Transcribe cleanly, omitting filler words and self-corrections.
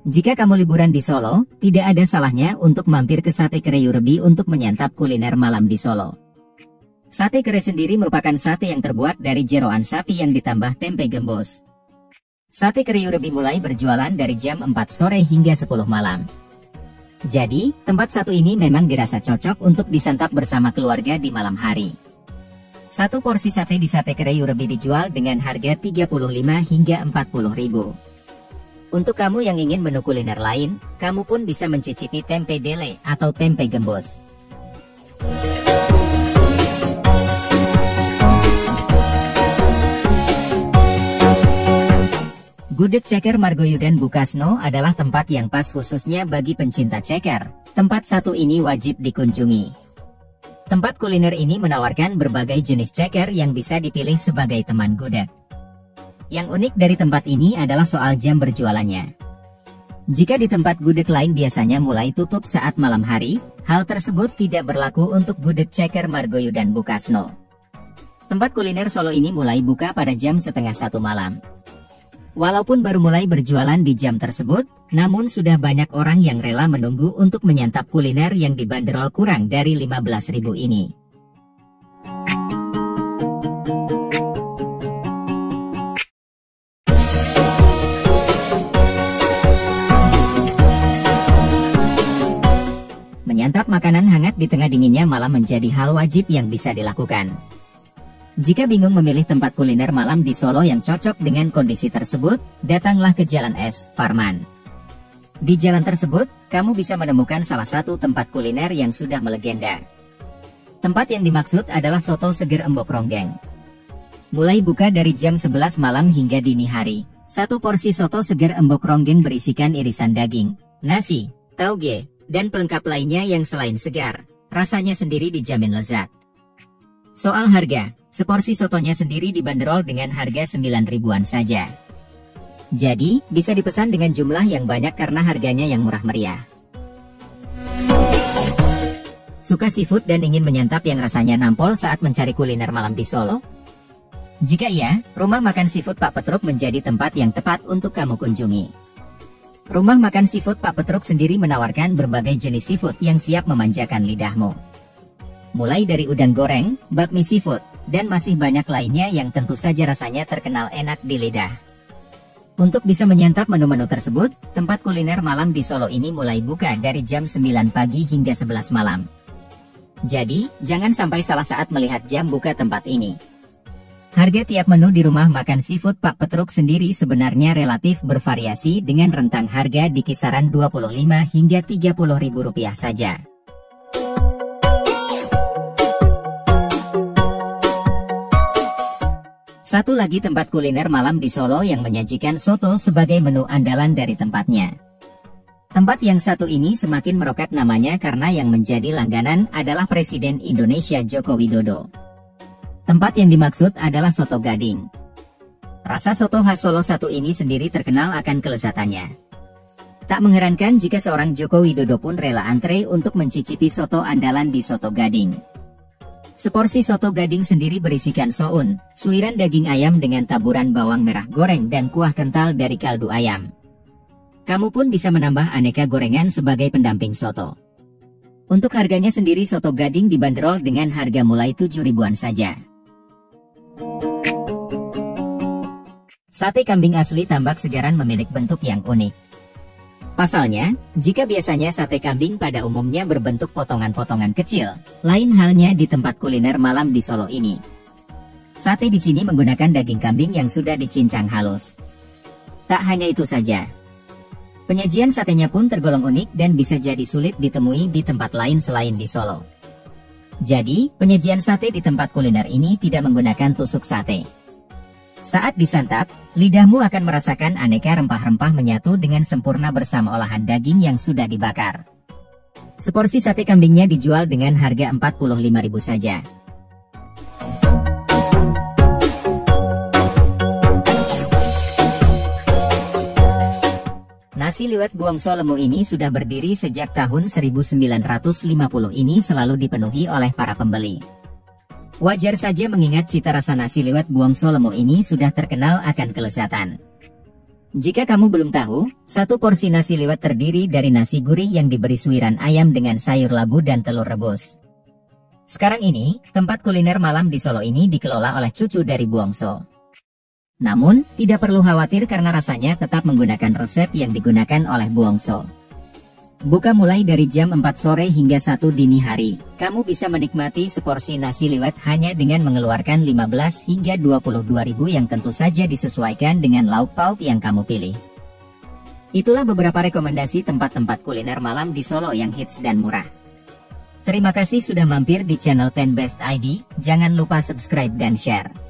Jika kamu liburan di Solo, tidak ada salahnya untuk mampir ke Sate Kere Yurebi untuk menyantap kuliner malam di Solo. Sate kere sendiri merupakan sate yang terbuat dari jeroan sapi yang ditambah tempe gembos. Sate Kere Yurebi mulai berjualan dari jam 4 sore hingga 10 malam. Jadi, tempat satu ini memang dirasa cocok untuk disantap bersama keluarga di malam hari. Satu porsi sate di Sate Kere Yurebi dijual dengan harga 35 hingga 40 ribu. Untuk kamu yang ingin menu kuliner lain, kamu pun bisa mencicipi tempe dele atau tempe gembos. Gudeg Ceker Margoyudan Bukasno adalah tempat yang pas khususnya bagi pencinta ceker. Tempat satu ini wajib dikunjungi. Tempat kuliner ini menawarkan berbagai jenis ceker yang bisa dipilih sebagai teman gudeg. Yang unik dari tempat ini adalah soal jam berjualannya. Jika di tempat gudeg lain biasanya mulai tutup saat malam hari, hal tersebut tidak berlaku untuk Gudeg Ceker Margoyudan Bukasno. Tempat kuliner Solo ini mulai buka pada jam setengah 1 malam. Walaupun baru mulai berjualan di jam tersebut, namun sudah banyak orang yang rela menunggu untuk menyantap kuliner yang dibanderol kurang dari 15.000 ini. Menyantap makanan hangat di tengah dinginnya malam menjadi hal wajib yang bisa dilakukan. Jika bingung memilih tempat kuliner malam di Solo yang cocok dengan kondisi tersebut, datanglah ke Jalan Es, Parman. Di jalan tersebut, kamu bisa menemukan salah satu tempat kuliner yang sudah melegenda. Tempat yang dimaksud adalah Soto Seger Embok Ronggeng. Mulai buka dari jam 11 malam hingga dini hari. Satu porsi soto seger Embok Ronggeng berisikan irisan daging, nasi, tauge, dan pelengkap lainnya yang selain segar, rasanya sendiri dijamin lezat. Soal harga, seporsi sotonya sendiri dibanderol dengan harga 9 ribuan saja. Jadi, bisa dipesan dengan jumlah yang banyak karena harganya yang murah meriah. Suka seafood dan ingin menyantap yang rasanya nampol saat mencari kuliner malam di Solo? Jika iya, Rumah Makan Seafood Pak Petruk menjadi tempat yang tepat untuk kamu kunjungi. Rumah Makan Seafood Pak Petruk sendiri menawarkan berbagai jenis seafood yang siap memanjakan lidahmu. Mulai dari udang goreng, bakmi seafood, dan masih banyak lainnya yang tentu saja rasanya terkenal enak di lidah. Untuk bisa menyantap menu-menu tersebut, tempat kuliner malam di Solo ini mulai buka dari jam 9 pagi hingga 11 malam. Jadi, jangan sampai salah saat melihat jam buka tempat ini. Harga tiap menu di Rumah Makan Seafood Pak Petruk sendiri sebenarnya relatif bervariasi dengan rentang harga di kisaran 25 hingga 30 ribu rupiah saja. Satu lagi tempat kuliner malam di Solo yang menyajikan soto sebagai menu andalan dari tempatnya. Tempat yang satu ini semakin meroket namanya karena yang menjadi langganan adalah Presiden Indonesia Joko Widodo. Tempat yang dimaksud adalah Soto Gading. Rasa soto khas Solo satu ini sendiri terkenal akan kelezatannya. Tak mengherankan jika seorang Joko Widodo pun rela antre untuk mencicipi soto andalan di Soto Gading. Seporsi soto gading sendiri berisikan soun, suiran daging ayam dengan taburan bawang merah goreng dan kuah kental dari kaldu ayam. Kamu pun bisa menambah aneka gorengan sebagai pendamping soto. Untuk harganya sendiri soto gading dibanderol dengan harga mulai 7 ribuan saja. Sate kambing asli Tambak Segaran memiliki bentuk yang unik. Pasalnya, jika biasanya sate kambing pada umumnya berbentuk potongan-potongan kecil, lain halnya di tempat kuliner malam di Solo ini. Sate di sini menggunakan daging kambing yang sudah dicincang halus. Tak hanya itu saja, penyajian satenya pun tergolong unik dan bisa jadi sulit ditemui di tempat lain selain di Solo. Jadi, penyajian sate di tempat kuliner ini tidak menggunakan tusuk sate. Saat disantap, lidahmu akan merasakan aneka rempah-rempah menyatu dengan sempurna bersama olahan daging yang sudah dibakar. Seporsi sate kambingnya dijual dengan harga 45 ribu saja. Nasi liwet Buongso Lemu ini sudah berdiri sejak tahun 1950 ini selalu dipenuhi oleh para pembeli. Wajar saja mengingat cita rasa nasi liwet Buongso Lemu ini sudah terkenal akan kelezatan. Jika kamu belum tahu, satu porsi nasi liwet terdiri dari nasi gurih yang diberi suiran ayam dengan sayur labu dan telur rebus. Sekarang ini, tempat kuliner malam di Solo ini dikelola oleh cucu dari Buongso. Namun, tidak perlu khawatir karena rasanya tetap menggunakan resep yang digunakan oleh Buongso. Buka mulai dari jam 4 sore hingga 1 dini hari. Kamu bisa menikmati seporsi nasi liwet hanya dengan mengeluarkan 15 hingga 22 ribu yang tentu saja disesuaikan dengan lauk pauk yang kamu pilih. Itulah beberapa rekomendasi tempat-tempat kuliner malam di Solo yang hits dan murah. Terima kasih sudah mampir di channel 10 Best ID, jangan lupa subscribe dan share.